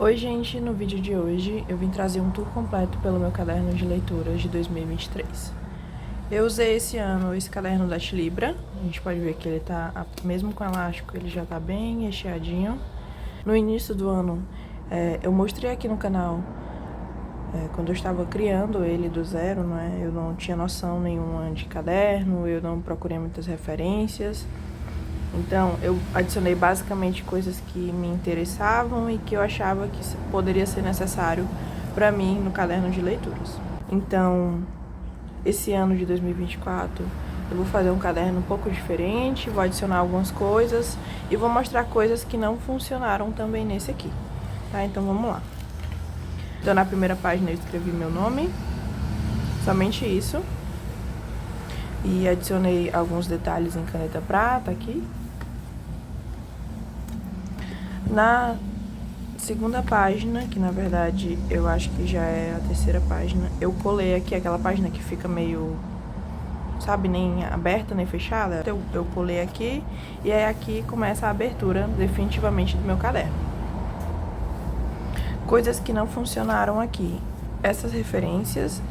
Oi gente, no vídeo de hoje eu vim trazer um tour completo pelo meu caderno de leituras de 2023. Eu usei esse ano esse caderno da Tilibra, a gente pode ver que ele tá, mesmo com elástico, ele já tá bem recheadinho. No início do ano, eu mostrei aqui no canal, quando eu estava criando ele do zero, né? Eu não tinha noção nenhuma de caderno, eu não procurei muitas referências. Então, eu adicionei basicamente coisas que me interessavam e que eu achava que poderia ser necessário para mim no caderno de leituras. Então, esse ano de 2024, eu vou fazer um caderno um pouco diferente, vou adicionar algumas coisas e vou mostrar coisas que não funcionaram também nesse aqui, tá? Então, vamos lá. Então, na primeira página eu escrevi meu nome, somente isso. E adicionei alguns detalhes em caneta prata aqui. Na segunda página, que na verdade eu acho que já é a terceira página, eu colei aqui aquela página que fica meio, sabe, nem aberta nem fechada. Eu colei aqui e aí aqui começa a abertura definitivamente do meu caderno. Coisas que não funcionaram aqui. Essas referências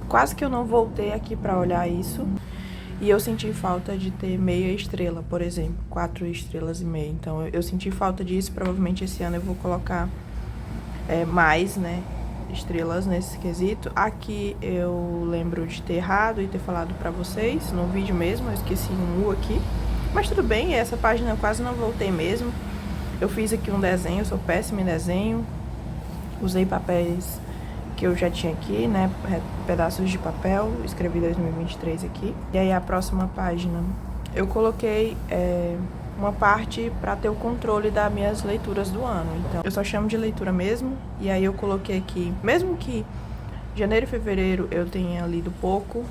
quase que eu não voltei aqui pra olhar isso. E eu senti falta de ter meia estrela, por exemplo, 4 estrelas e meia. Então, eu senti falta disso. Provavelmente esse ano eu vou colocar mais, né, estrelas nesse quesito. Aqui eu lembro de ter errado e ter falado pra vocês no vídeo mesmo. Eu esqueci um U aqui. Mas tudo bem, essa página eu quase não voltei mesmo. Eu fiz aqui um desenho, eu sou péssima em desenho. Usei papéis que eu já tinha aqui, né, pedaços de papel, escrevi 2023 aqui. E aí a próxima página eu coloquei uma parte para ter o controle das minhas leituras do ano. Então eu só chamo de leitura mesmo, e aí eu coloquei aqui, mesmo que janeiro e fevereiro eu tenha lido pouco,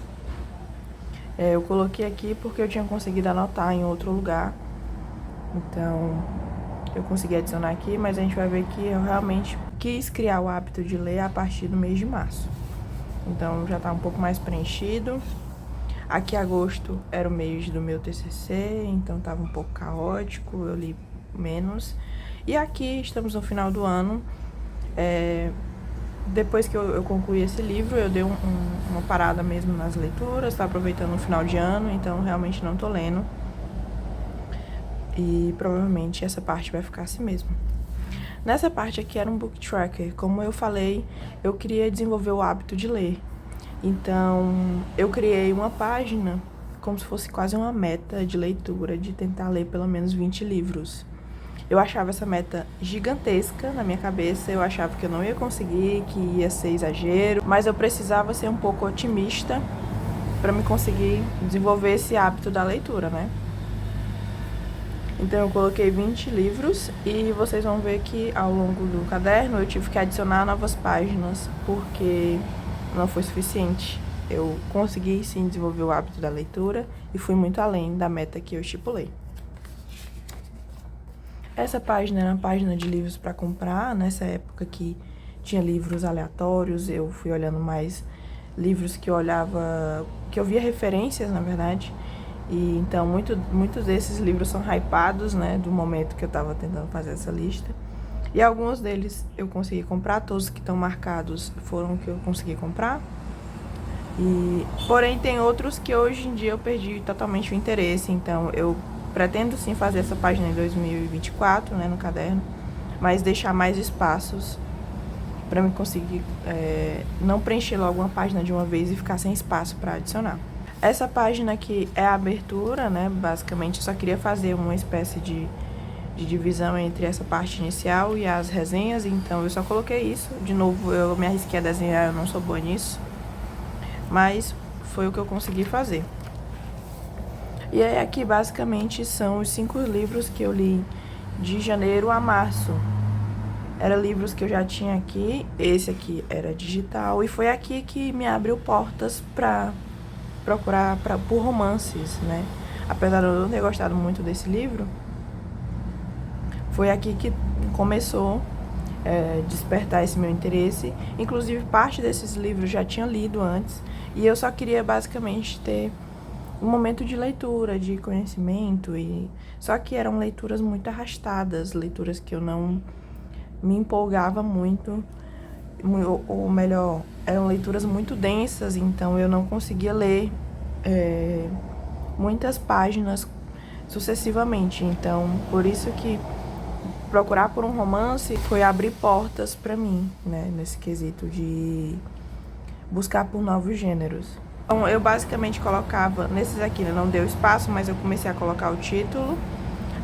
eu coloquei aqui porque eu tinha conseguido anotar em outro lugar. Então eu consegui adicionar aqui, mas a gente vai ver que eu realmente quis criar o hábito de ler a partir do mês de março. Então já tá um pouco mais preenchido. Aqui agosto era o mês do meu TCC, então tava um pouco caótico, eu li menos. E aqui estamos no final do ano. Depois que eu concluí esse livro, eu dei uma parada mesmo nas leituras, tá aproveitando o final de ano, então realmente não tô lendo. E provavelmente essa parte vai ficar assim mesmo. Nessa parte aqui era um book tracker. Como eu falei, eu queria desenvolver o hábito de ler. Então, eu criei uma página como se fosse quase uma meta de leitura, de tentar ler pelo menos 20 livros. Eu achava essa meta gigantesca na minha cabeça, eu achava que eu não ia conseguir, que ia ser exagero, mas eu precisava ser um pouco otimista para me conseguir desenvolver esse hábito da leitura, né? Então eu coloquei 20 livros e vocês vão ver que ao longo do caderno eu tive que adicionar novas páginas porque não foi suficiente. Eu consegui sim desenvolver o hábito da leitura e fui muito além da meta que eu estipulei. Essa página era uma página de livros para comprar. Nessa época que tinha livros aleatórios, eu fui olhando mais livros que eu via referências, na verdade. E então muitos desses livros são hypados, né, do momento que eu tava tentando fazer essa lista. E alguns deles eu consegui comprar, todos que estão marcados foram que eu consegui comprar. Porém tem outros que hoje em dia eu perdi totalmente o interesse, então eu pretendo sim fazer essa página em 2024, né, no caderno, mas deixar mais espaços para me conseguir não preencher logo uma página de uma vez e ficar sem espaço para adicionar. Essa página aqui é a abertura, né? Basicamente, eu só queria fazer uma espécie de divisão entre essa parte inicial e as resenhas, então eu só coloquei isso. De novo, eu me arrisquei a desenhar, eu não sou boa nisso, mas foi o que eu consegui fazer. E aí aqui, basicamente, são os 5 livros que eu li de janeiro a março. Eram livros que eu já tinha aqui, esse aqui era digital, e foi aqui que me abriu portas para procurar por romances, né? Apesar de eu não ter gostado muito desse livro, foi aqui que começou a despertar esse meu interesse. Inclusive, parte desses livros já tinha lido antes, e eu só queria basicamente ter um momento de leitura, de conhecimento, e só que eram leituras muito arrastadas, leituras que eu não me empolgava muito, ou melhor, eram leituras muito densas, então eu não conseguia ler muitas páginas sucessivamente. Então, por isso que procurar por um romance foi abrir portas para mim, né, nesse quesito de buscar por novos gêneros. Então, eu basicamente colocava, nesses aqui, né, não deu espaço, mas eu comecei a colocar o título,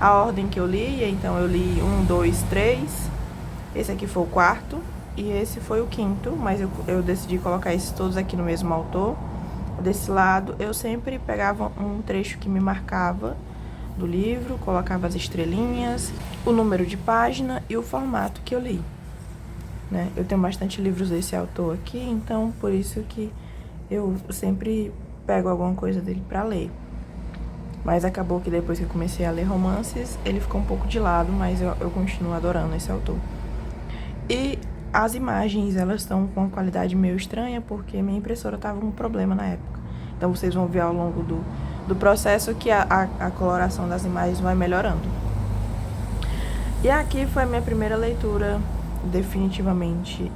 a ordem que eu lia, então eu li 1, 2, 3, esse aqui foi o quarto, e esse foi o quinto, mas eu decidi colocar esses todos aqui no mesmo autor. Desse lado, eu sempre pegava um trecho que me marcava do livro, colocava as estrelinhas, o número de página e o formato que eu li, né? Eu tenho bastante livros desse autor aqui, então por isso que eu sempre pego alguma coisa dele para ler. Mas acabou que depois que eu comecei a ler romances, ele ficou um pouco de lado, mas eu continuo adorando esse autor. E as imagens, elas estão com uma qualidade meio estranha, porque minha impressora estava com um problema na época. Então vocês vão ver ao longo do processo que a coloração das imagens vai melhorando. E aqui foi a minha primeira leitura, definitivamente,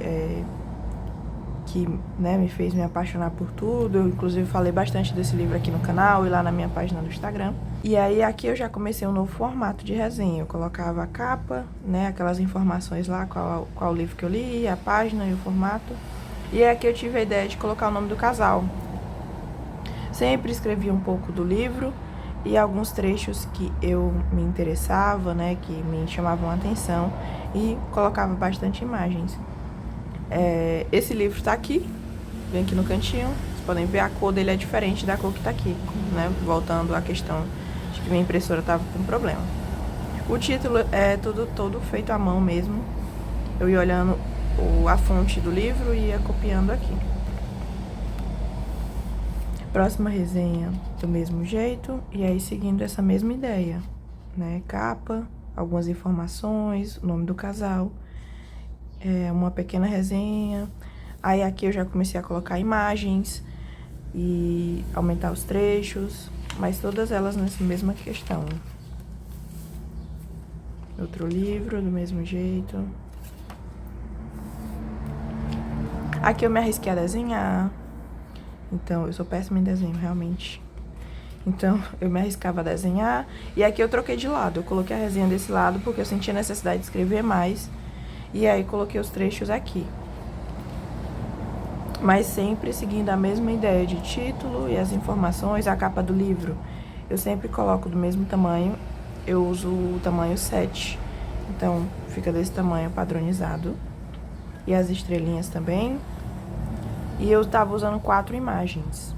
que, né, me fez me apaixonar por tudo. Eu, inclusive, falei bastante desse livro aqui no canal e lá na minha página do Instagram. E aí, aqui eu já comecei um novo formato de resenha. Eu colocava a capa, né, aquelas informações lá, qual livro que eu li, a página e o formato. E aqui eu tive a ideia de colocar o nome do casal. Sempre escrevi um pouco do livro e alguns trechos que eu me interessava, né, que me chamavam a atenção, e colocava bastante imagens. Esse livro tá aqui, bem aqui no cantinho. Vocês podem ver, a cor dele é diferente da cor que tá aqui, né? Voltando à questão de que minha impressora tava com problema. O título é todo feito à mão mesmo. Eu ia olhando a fonte do livro e ia copiando aqui. Próxima resenha do mesmo jeito, e aí seguindo essa mesma ideia, né? Capa, algumas informações, o nome do casal, uma pequena resenha. Aí aqui eu já comecei a colocar imagens e aumentar os trechos, mas todas elas nessa mesma questão. Outro livro, do mesmo jeito. Aqui eu me arrisquei a desenhar. Então, eu sou péssima em desenho, realmente. Então, eu me arriscava a desenhar. E aqui eu troquei de lado. Eu coloquei a resenha desse lado porque eu sentia necessidade de escrever mais. E aí, coloquei os trechos aqui. Mas sempre seguindo a mesma ideia de título e as informações. A capa do livro, eu sempre coloco do mesmo tamanho. Eu uso o tamanho 7. Então, fica desse tamanho padronizado. E as estrelinhas também. E eu tava usando 4 imagens.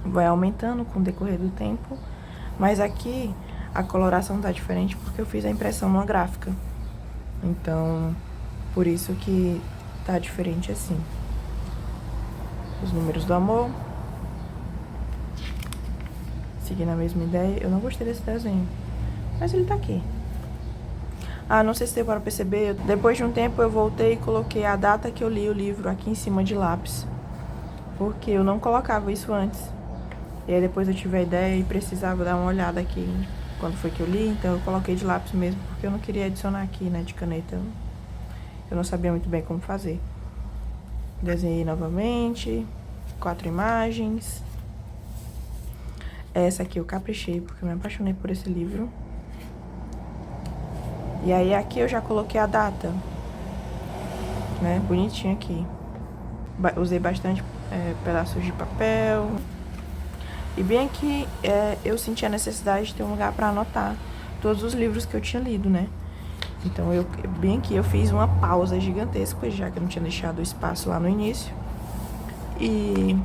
Vai aumentando com o decorrer do tempo. Mas aqui a coloração tá diferente porque eu fiz a impressão numa gráfica. Então, por isso que tá diferente assim. Os números do amor. Seguindo a mesma ideia. Eu não gostei desse desenho, mas ele tá aqui. Ah, não sei se deu para perceber, depois de um tempo eu voltei e coloquei a data que eu li o livro aqui em cima de lápis. Porque eu não colocava isso antes. E aí depois eu tive a ideia e precisava dar uma olhada aqui quando foi que eu li, então eu coloquei de lápis mesmo, porque eu não queria adicionar aqui, né, de caneta. Eu não sabia muito bem como fazer. Desenhei novamente, 4 imagens. Essa aqui eu caprichei, porque eu me apaixonei por esse livro. E aí aqui eu já coloquei a data, né, bonitinho aqui. Usei bastante pedaços de papel. E bem aqui eu senti a necessidade de ter um lugar para anotar todos os livros que eu tinha lido, né. Então bem aqui eu fiz uma pausa gigantesca, já que eu não tinha deixado o espaço lá no início. E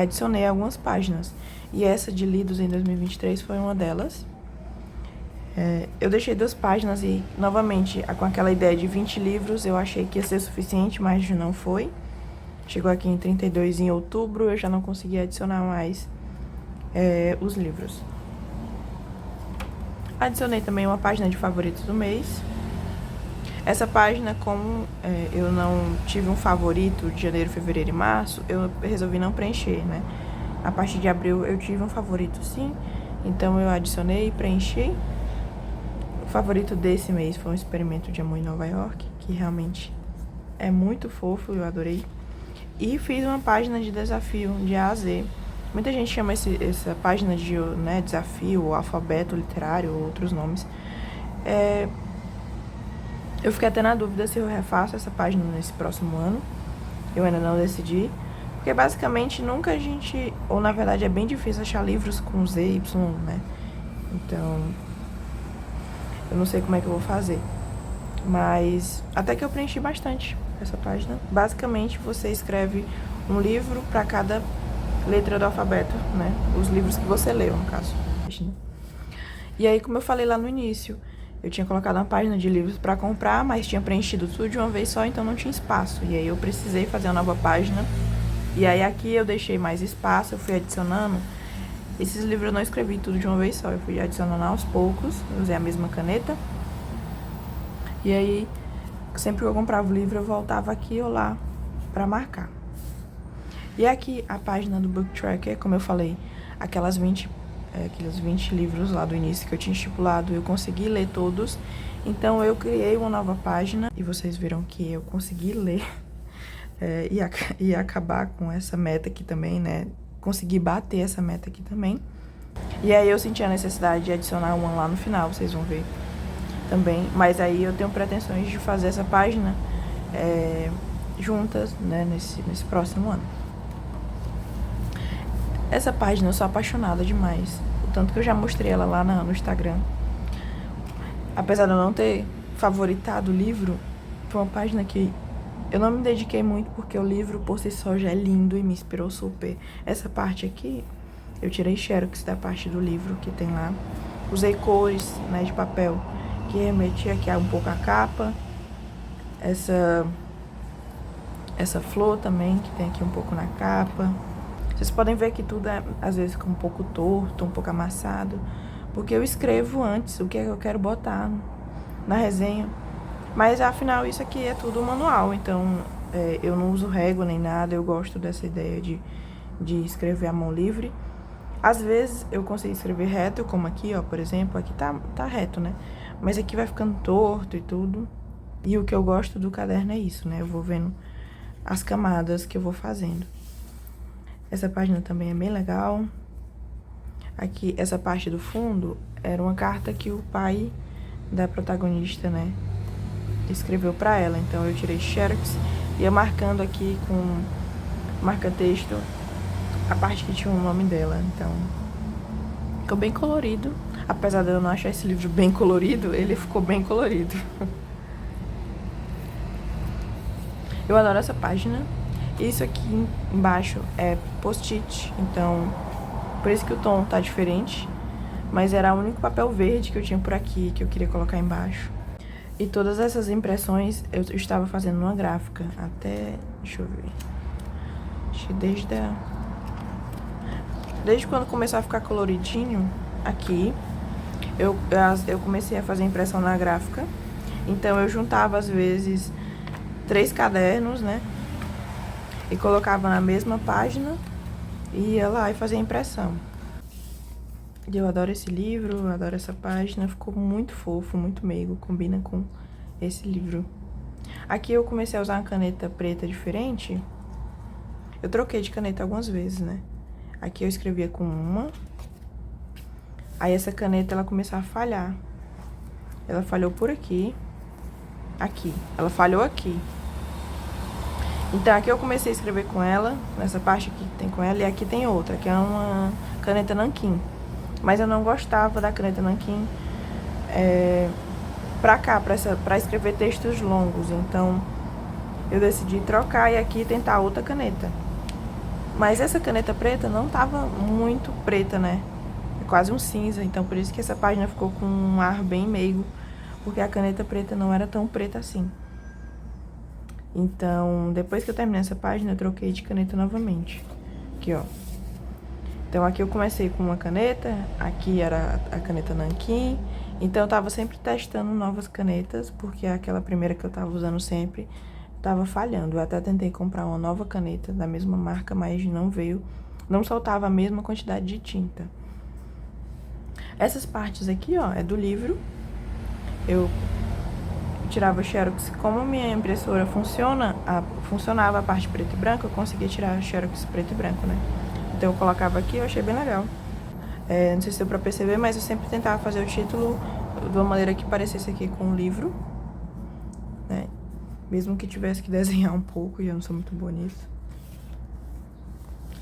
adicionei algumas páginas. E essa de lidos em 2023 foi uma delas. Eu deixei 2 páginas e, novamente, com aquela ideia de 20 livros, eu achei que ia ser suficiente, mas não foi. Chegou aqui em 32 em outubro, eu já não consegui adicionar mais os livros. Adicionei também uma página de favoritos do mês. Essa página, como eu não tive um favorito de janeiro, fevereiro e março, eu resolvi não preencher, né? a partir de abril eu tive um favorito sim, então eu adicionei e preenchi. O favorito desse mês foi um experimento de amor em Nova York, que realmente é muito fofo, eu adorei. E fiz uma página de desafio de A a Z. Muita gente chama essa página de, né, desafio, alfabeto literário, ou outros nomes. Eu fiquei até na dúvida se eu refaço essa página nesse próximo ano. Eu ainda não decidi. Porque basicamente nunca a gente... Ou na verdade é bem difícil achar livros com Z, Y, né? Então... eu não sei como é que eu vou fazer. Mas até que eu preenchi bastante essa página. Basicamente você escreve um livro para cada letra do alfabeto, né? Os livros que você leu, no caso. E aí, como eu falei lá no início, eu tinha colocado uma página de livros para comprar, mas tinha preenchido tudo de uma vez só, então não tinha espaço. E aí eu precisei fazer uma nova página. E aí aqui eu deixei mais espaço, eu fui adicionando. Esses livros eu não escrevi tudo de uma vez só, eu fui adicionando aos poucos, eu usei a mesma caneta. E aí, sempre que eu comprava o livro, eu voltava aqui ou lá para marcar. E aqui a página do Book Tracker, como eu falei, aqueles 20 livros lá do início que eu tinha estipulado, eu consegui ler todos. Então eu criei uma nova página e vocês viram que eu consegui ler e acabar com essa meta aqui também, né? Consegui bater essa meta aqui também. E aí eu senti a necessidade de adicionar uma lá no final, vocês vão ver também. Mas aí eu tenho pretensões de fazer essa página juntas, né, nesse próximo ano. Essa página eu sou apaixonada demais. O tanto que eu já mostrei ela lá no Instagram. Apesar de eu não ter favoritado o livro, foi uma página que eu não me dediquei muito porque o livro por si só já é lindo e me inspirou super. Essa parte aqui, eu tirei xerox da parte do livro que tem lá. Usei cores, né, de papel que remetia aqui um pouco a capa. Essa flor também, que tem aqui um pouco na capa. Vocês podem ver que tudo às vezes fica um pouco torto, um pouco amassado, porque eu escrevo antes o que é que eu quero botar na resenha. Mas afinal isso aqui é tudo manual, então eu não uso régua nem nada, eu gosto dessa ideia de escrever à mão livre. Às vezes eu consigo escrever reto, como aqui, ó, por exemplo, aqui tá reto, né? Mas aqui vai ficando torto e tudo. E o que eu gosto do caderno é isso, né? Eu vou vendo as camadas que eu vou fazendo. Essa página também é bem legal. Aqui, essa parte do fundo era uma carta que o pai da protagonista, né, escreveu pra ela. Então eu tirei xerox e ia marcando aqui com marca-texto a parte que tinha o nome dela. Então ficou bem colorido. Apesar de eu não achar esse livro bem colorido, ele ficou bem colorido. Eu adoro essa página. Isso aqui embaixo é post-it, então por isso que o tom tá diferente. Mas era o único papel verde que eu tinha por aqui, que eu queria colocar embaixo. E todas essas impressões eu estava fazendo numa gráfica até... deixa eu ver... acho que desde quando começou a ficar coloridinho aqui, eu comecei a fazer impressão na gráfica. Então eu juntava às vezes 3 cadernos, né? E colocava na mesma página e ia lá e fazia impressão. E eu adoro esse livro, eu adoro essa página, ficou muito fofo, muito meigo, combina com esse livro. Aqui eu comecei a usar uma caneta preta diferente. Eu troquei de caneta algumas vezes, né? Aqui eu escrevia com uma. Aí essa caneta, ela começou a falhar. Ela falhou por aqui. Aqui. Ela falhou aqui. Então aqui eu comecei a escrever com ela, nessa parte aqui que tem com ela, e aqui tem outra, que é uma caneta nanquim. Mas eu não gostava da caneta nanquim pra cá, pra escrever textos longos. Então eu decidi trocar e aqui tentar outra caneta. Mas essa caneta preta não tava muito preta, né? É quase um cinza, então por isso que essa página ficou com um ar bem meigo, porque a caneta preta não era tão preta assim. Então, depois que eu terminei essa página, eu troquei de caneta novamente. Aqui, ó. Então, aqui eu comecei com uma caneta, aqui era a caneta nanquim. Então, eu tava sempre testando novas canetas, porque aquela primeira que eu tava usando sempre tava falhando. Eu até tentei comprar uma nova caneta da mesma marca, mas não veio não soltava a mesma quantidade de tinta. Essas partes aqui, ó, é do livro. Eu tirava xerox. Como minha impressora funcionava a parte preto e branco, eu conseguia tirar xerox preto e branco, né? Então eu colocava aqui, eu achei bem legal. Não sei se deu pra perceber, mas eu sempre tentava fazer o título de uma maneira que parecesse aqui com o livro, né? Mesmo que tivesse que desenhar um pouco, e eu não sou muito boa nisso.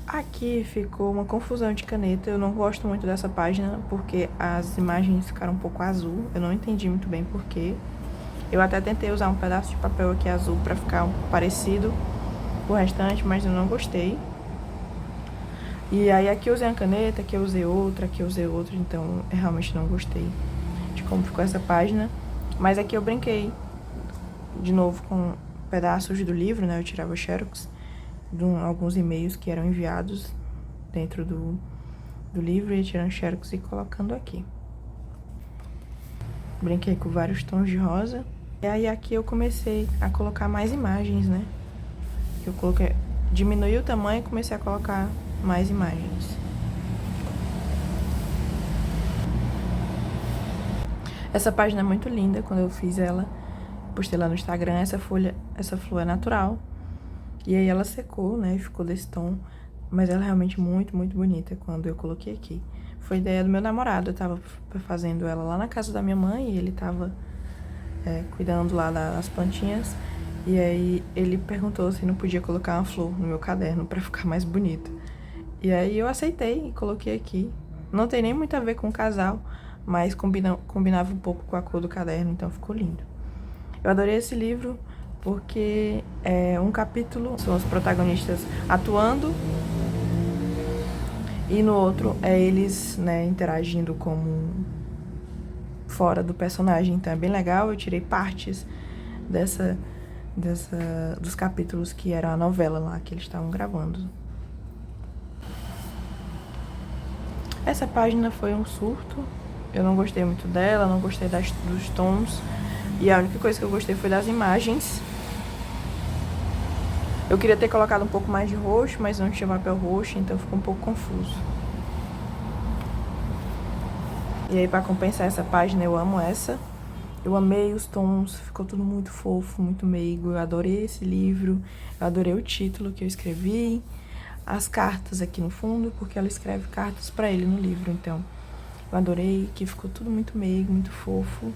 Aqui ficou uma confusão de caneta. Eu não gosto muito dessa página porque as imagens ficaram um pouco azul. Eu não entendi muito bem porquê. Eu até tentei usar um pedaço de papel aqui azul pra ficar um pouco parecido com o restante, mas eu não gostei. E aí aqui eu usei uma caneta, aqui eu usei outra, então eu realmente não gostei de como ficou essa página. Mas aqui eu brinquei de novo com pedaços do livro, né? Eu tirava xerox de alguns e-mails que eram enviados dentro do livro, e tirando xerox e colocando aqui. Brinquei com vários tons de rosa. E aí aqui eu comecei a colocar mais imagens, né? Eu coloquei, diminui o tamanho e comecei a colocar mais imagens. Essa página é muito linda. Quando eu fiz ela, postei lá no Instagram. Essa flor é natural. E aí ela secou, né, e ficou desse tom, mas ela é realmente muito, muito bonita quando eu coloquei aqui. Foi ideia do meu namorado, eu tava fazendo ela lá na casa da minha mãe, e ele tava cuidando lá das plantinhas, e aí ele perguntou se não podia colocar uma flor no meu caderno pra ficar mais bonita. E aí eu aceitei e coloquei aqui. Não tem nem muito a ver com o casal, mas combinava um pouco com a cor do caderno, então ficou lindo. Eu adorei esse livro, porque um capítulo são os protagonistas atuando e no outro é eles, né, interagindo como fora do personagem. Então é bem legal. Eu tirei partes dos capítulos que era a novela lá que eles estavam gravando. Essa página foi um surto. Eu não gostei muito dela, não gostei dos tons, e a única coisa que eu gostei foi das imagens. Eu queria ter colocado um pouco mais de roxo, mas não tinha papel roxo, então ficou um pouco confuso. E aí, pra compensar essa página, eu amo essa. Eu amei os tons, ficou tudo muito fofo, muito meigo. Eu adorei esse livro, eu adorei o título que eu escrevi. As cartas aqui no fundo, porque ela escreve cartas pra ele no livro, então eu adorei, que ficou tudo muito meigo, muito fofo.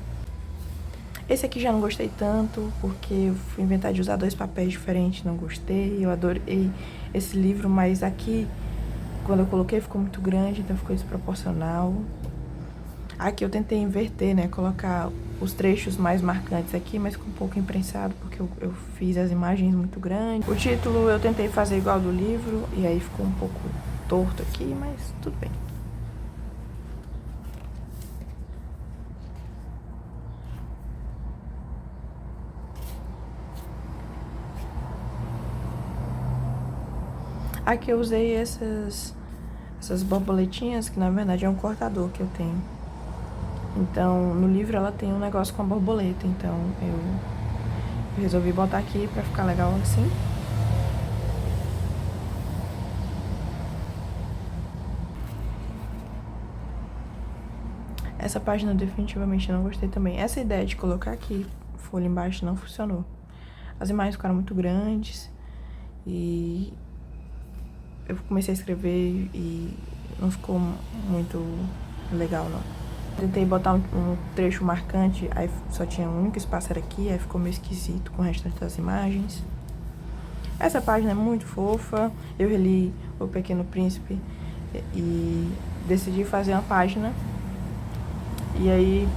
Esse aqui já não gostei tanto, porque eu fui inventar de usar 2 papéis diferentes, não gostei. Eu adorei esse livro, mas aqui, quando eu coloquei, ficou muito grande, então ficou desproporcional. Aqui eu tentei inverter, né, colocar os trechos mais marcantes aqui, mas ficou um pouco imprensado, porque eu fiz as imagens muito grandes. O título eu tentei fazer igual do livro, e aí ficou um pouco torto aqui, mas tudo bem. Aqui eu usei essas borboletinhas, que na verdade é um cortador que eu tenho. Então, no livro ela tem um negócio com a borboleta, então eu resolvi botar aqui pra ficar legal assim. Essa página eu definitivamente não gostei também. Essa ideia de colocar aqui folha embaixo não funcionou. As imagens ficaram muito grandes e eu comecei a escrever e não ficou muito legal, não. Tentei botar um trecho marcante, aí só tinha um único espaço, era aqui, aí ficou meio esquisito com o restante das imagens. Essa página é muito fofa. Eu reli O Pequeno Príncipe e decidi fazer uma página. E aí,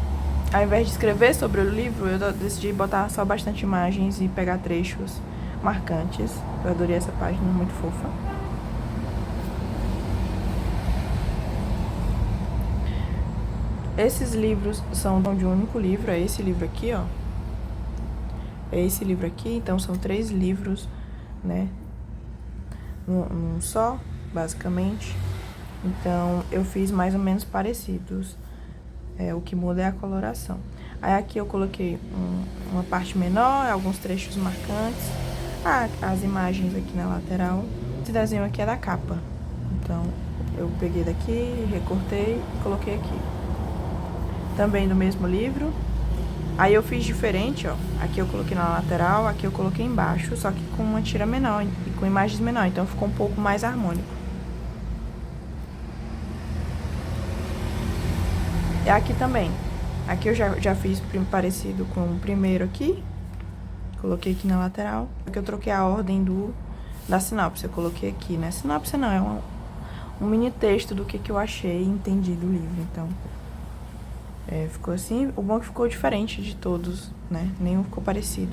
ao invés de escrever sobre o livro, eu decidi botar só bastante imagens e pegar trechos marcantes. Eu adorei essa página, muito fofa. Esses livros são de um único livro, é esse livro aqui, ó. É esse livro aqui, então são 3 livros, né, num só, basicamente. Então, eu fiz mais ou menos parecidos. O que muda é a coloração. Aí aqui eu coloquei uma parte menor, alguns trechos marcantes. As imagens aqui na lateral. Esse desenho aqui é da capa. Então, eu peguei daqui, recortei e coloquei aqui. Também do mesmo livro. Aí eu fiz diferente, ó. Aqui eu coloquei na lateral, aqui eu coloquei embaixo, só que com uma tira menor e com imagens menor. Então ficou um pouco mais harmônico. E aqui também. Aqui eu já fiz parecido com o primeiro aqui. Coloquei aqui na lateral. Aqui eu troquei a ordem da sinopse. Eu coloquei aqui, né? Sinopse não, é um mini texto do que eu achei e entendi do livro. Então, ficou assim. O bom é que ficou diferente de todos, né? Nenhum ficou parecido.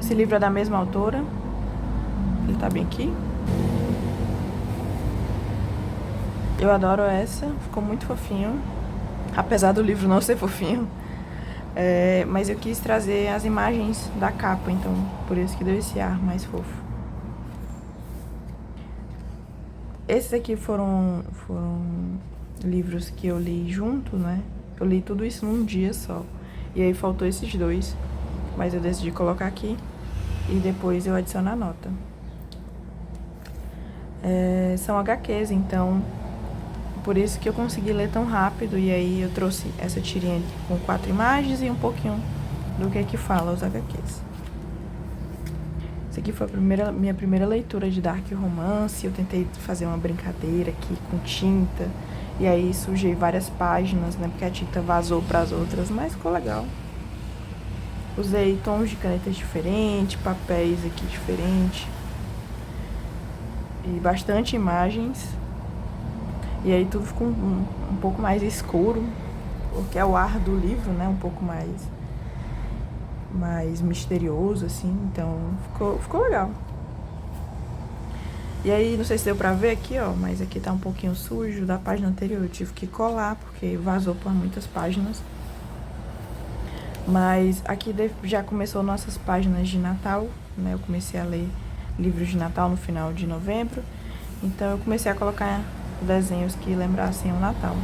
Esse livro é da mesma autora. Ele tá bem aqui. Eu adoro essa. Ficou muito fofinho. Apesar do livro não ser fofinho. Mas eu quis trazer as imagens da capa, então por isso que deu esse ar mais fofo. Esses aqui foram livros que eu li junto, né? Eu li tudo isso num dia só. E aí faltou esses dois, mas eu decidi colocar aqui e depois eu adiciono a nota. São HQs, então por isso que eu consegui ler tão rápido. E aí eu trouxe essa tirinha com 4 imagens e um pouquinho do que fala os HQs. Essa aqui foi minha primeira leitura de dark romance. Eu tentei fazer uma brincadeira aqui com tinta. E aí sujei várias páginas, né? Porque a tinta vazou para as outras, mas ficou legal. Usei tons de canetas diferentes, papéis aqui diferentes. E bastante imagens. E aí tudo ficou um pouco mais escuro, porque é o ar do livro, né? Um pouco mais misterioso, assim. Então ficou legal. E aí, não sei se deu pra ver aqui, ó, mas aqui tá um pouquinho sujo da página anterior. Eu tive que colar, porque vazou por muitas páginas. Mas aqui já começou nossas páginas de Natal, né? Eu comecei a ler livros de Natal no final de novembro. Então eu comecei a colocar desenhos que lembrassem o Natal.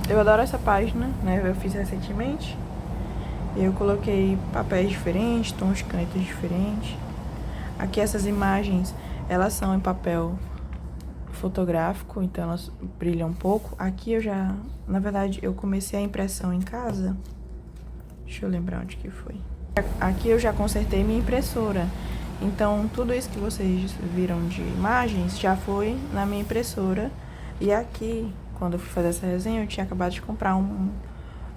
Eu adoro essa página, né? Eu fiz recentemente. Eu coloquei papéis diferentes, tons de canetas diferentes. Aqui essas imagens, elas são em papel fotográfico, então elas brilham um pouco. Aqui na verdade, eu comecei a impressão em casa. Deixa eu lembrar onde que foi. Aqui eu já consertei minha impressora. Então, tudo isso que vocês viram de imagens já foi na minha impressora. E aqui, quando eu fui fazer essa resenha, eu tinha acabado de comprar um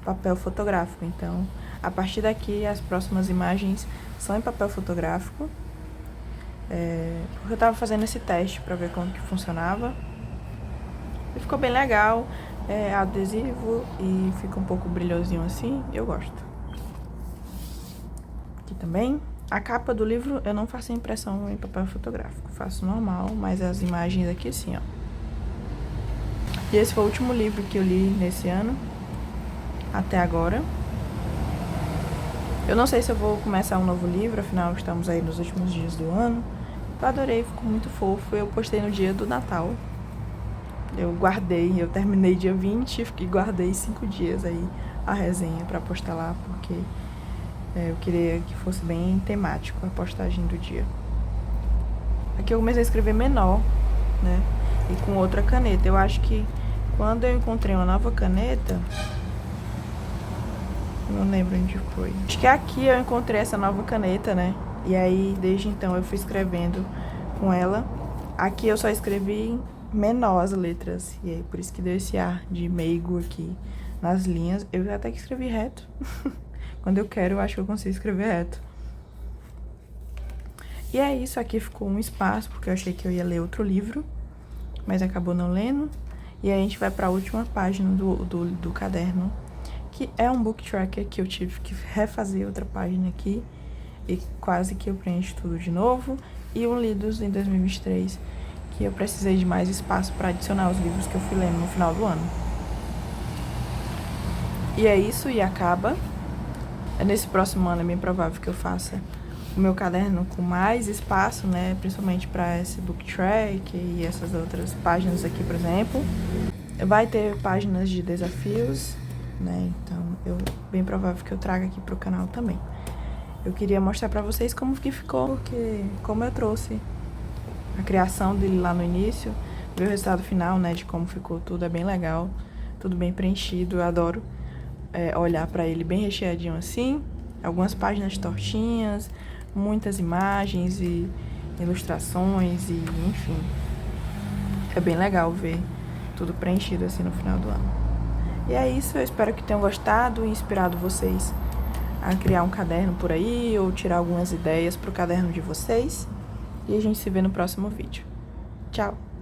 papel fotográfico. Então, a partir daqui, as próximas imagens são em papel fotográfico. Porque eu tava fazendo esse teste pra ver como que funcionava. E ficou bem legal. É adesivo e fica um pouco brilhosinho assim. Eu gosto. Aqui também. A capa do livro eu não faço impressão em papel fotográfico. Faço normal, mas as imagens aqui sim, ó. E esse foi o último livro que eu li nesse ano. Até agora. Eu não sei se eu vou começar um novo livro, afinal estamos aí nos últimos dias do ano. Eu adorei, ficou muito fofo. Eu postei no dia do Natal. Eu guardei, eu terminei dia 20 e guardei 5 dias aí a resenha pra postar lá, porque eu queria que fosse bem temático a postagem do dia. Aqui eu comecei a escrever menor, né? E com outra caneta. Eu acho que quando eu encontrei uma nova caneta, não lembro onde foi. Acho que aqui eu encontrei essa nova caneta, né? E aí, desde então, eu fui escrevendo com ela. Aqui eu só escrevi menor as letras. E aí, por isso que deu esse ar de meigo aqui nas linhas. Eu até que escrevi reto. Quando eu quero, eu acho que eu consigo escrever reto. E é isso. Aqui ficou um espaço, porque eu achei que eu ia ler outro livro. Mas acabou não lendo. E aí a gente vai pra última página do caderno, que é um book tracker que eu tive que refazer outra página aqui. E quase que eu preencho tudo de novo. E um Lidos em 2023, que eu precisei de mais espaço para adicionar os livros que eu fui lendo no final do ano. E é isso, e acaba. Nesse próximo ano é bem provável que eu faça o meu caderno com mais espaço, né? Principalmente para esse book track e essas outras páginas aqui, por exemplo. Vai ter páginas de desafios, né? Então, bem provável que eu traga aqui pro canal também. eu queria mostrar pra vocês como que ficou, porque como eu trouxe a criação dele lá no início, ver o resultado final, né, de como ficou tudo, é bem legal, tudo bem preenchido, eu adoro olhar pra ele bem recheadinho assim, algumas páginas tortinhas, muitas imagens e ilustrações e enfim, é bem legal ver tudo preenchido assim no final do ano. E é isso, eu espero que tenham gostado e inspirado vocês a criar um caderno por aí ou tirar algumas ideias pro caderno de vocês. E a gente se vê no próximo vídeo. Tchau!